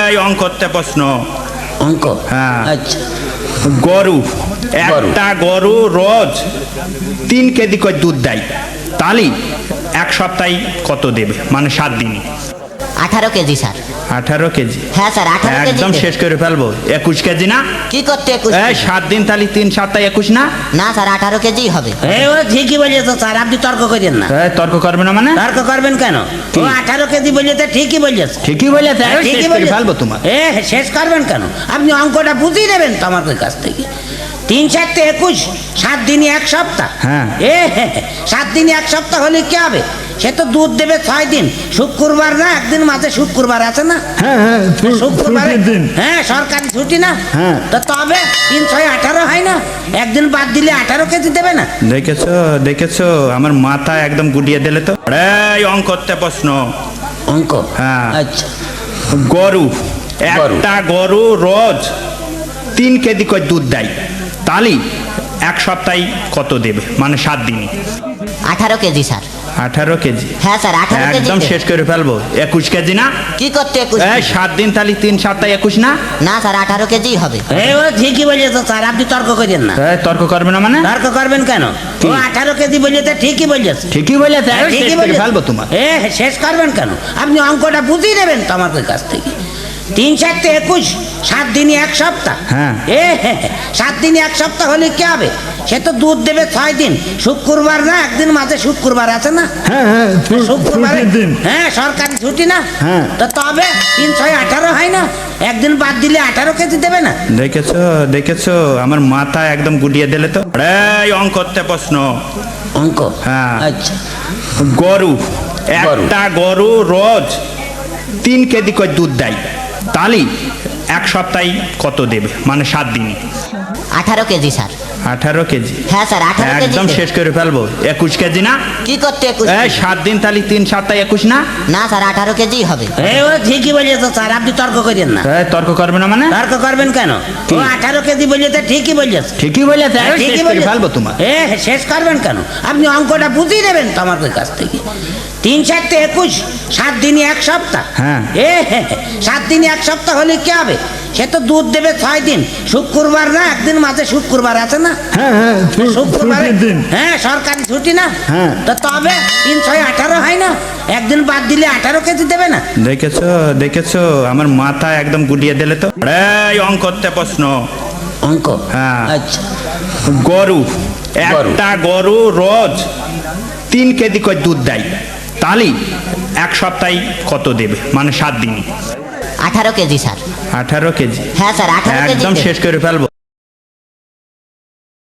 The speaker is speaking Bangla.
এই অঙ্কতে প্রশ্ন। অঙ্ক? হ্যাঁ। আচ্ছা। গরু, একটা গরু রোজ 3 কেজি করে দুধ দেয়, তাহলে এক সপ্তাহে কত দেবে? মানে 7 দিনে। 18 কেজি স্যার। 18 কেজি? হ্যাঁ স্যার, 18 কেজি। একদম শেষ করে ফেলবো। 21 কেজি না? কি করতে 21? এই 7 দিন তাহলে 3 সপ্তাহে 21 না? না স্যার, 18 কেজি হবে। ও ঠিকই বলেছো স্যার, আপনি তর্ক করেন না। তর্ক করবে না মানে? তর্ক করবেন কেন? ও 18 কেজি বলেছে, ঠিকই বলেছে। ঠিকই বলেছে, ঠিকই শেষ করে ফেলবো তোমার। শেষ করবেন কেন? আপনি অঙ্কটা বুঝিয়ে নেবেন তো আমার কাছ থেকে। 3 × 7 = 21, 7 দিনই 1 সপ্তাহ। হ্যাঁ। 7 দিনই 1 সপ্তাহ হলে কি হবে? সে তো দুধ দেবে 6 দিন। শুক্রবার না, একদিন মাঝে শুক্রবার আছে না? হ্যাঁ, শুক্রবার। হ্যাঁ, সরকারি ছুটি না? হ্যাঁ। তো তবে 3 × 6 = 18 হয় না? একদিন বাদ দিলে 18 কেজি দেবে না? দেখেছো দেখেছো, আমার মাথা একদম গুটিয়ে দিলে তো। এই অঙ্কতে প্রশ্ন। অঙ্ক? হ্যাঁ। আচ্ছা। গরু, একটা গরু রোজ 3 কেজি করে দুধ দেয়, তাহলে এক সপ্তাহে কত দেবে? মানে 7 দিনে। 18 কেজি স্যার। 18 কেজি? হ্যাঁ স্যার, 18 কেজি। একদম শেষ করে ফেলবো। 21 কেজি না? কি করতে 21? এই 7 দিন তাহলে 3 সপ্তাহে 21 না? না স্যার, 18 কেজি হবে। ও ঠিকই বলেছো স্যার, আপনি তর্ক করেন না। তর্ক করবে না মানে? তর্ক করবেন কেন? ও 18 কেজি বলেছে, ঠিকই বলেছে। ঠিকই বলেছে, শেষ করে ফেলবো তোমার। শেষ করবেন কেন? আপনি অঙ্কটা বুঝিয়ে নেবেন তো আমার কাছ থেকে। 3 × 7 = 21, 7 দিনই 1 সপ্তাহ। হ্যাঁ। 7 দিনই 1 সপ্তাহ হলে কি হবে? সে তো দুধ দেবে 6 দিন। শুক্রবার না, একদিন মাঝে শুক্রবার আছে না? হ্যাঁ, শুক্রবার। হ্যাঁ, সরকারি ছুটি না? হ্যাঁ। তো তবে 3 × 6 = 18 হয় না? একদিন বাদ দিলে 18 কেজি দেবে না? দেখেছো দেখেছো, আমার মাথা একদম গুটিয়ে দিলে তো। এই অঙ্কতে প্রশ্ন। অঙ্ক? হ্যাঁ। আচ্ছা। গরু, একটা গরু রোজ 3 কেজি করে দুধ দেয়, তাহলে এক সপ্তাহে কত দেবে? মানে 7 দিনে। 18 কেজি স্যার। 18 কেজি? হ্যাঁ স্যার, 18 কেজি। একদম শেষ করে ফেলবো। 21 কেজি না? কি করতে 21? এই 7 দিন তাহলে 3 সপ্তাহে 21 না? না স্যার, 18 কেজি হবে। ও ঠিকই বলেছো স্যার, আপনি তর্ক করেন না। তর্ক করবে না মানে? তর্ক করবেন কেন? ও 18 কেজি বলেছে, ঠিকই বলেছে। ঠিকই বলেছে, শেষ করে ফেলবো তোমার। শেষ করবেন কেন? আপনি অঙ্কটা বুঝিয়ে নেবেন তো আমার কাছ থেকে। 3 × 7 = 21, 7 দিনই 1 সপ্তাহ। হ্যাঁ। 7 দিনই 1 সপ্তাহ হলে কি হবে? সে তো দুধ দেবে 6 দিন। শুক্রবার না, একদিন মাঝে শুক্রবার আছে না? হ্যাঁ, শুক্রবার। হ্যাঁ, সরকারি ছুটি না? হ্যাঁ। তো তবে 3 × 6 = 18 হয় না? একদিন বাদ দিলে 18 কেজি দেবে না? দেখেছো দেখেছো, আমার মাথা একদম গুটিয়ে দিলে তো। এই অঙ্কতে প্রশ্ন। অঙ্ক? হ্যাঁ। আচ্ছা। গরু, একটা গরু রোজ 3 কেজি করে দুধ দেয়, তাহলে এক সপ্তাহে কত দেবে? মানে 7 দিনে। 18 কেজি স্যার। 18 কেজি? হ্যাঁ স্যার, 18 কেজি। একদম শেষ করে ফেলবো।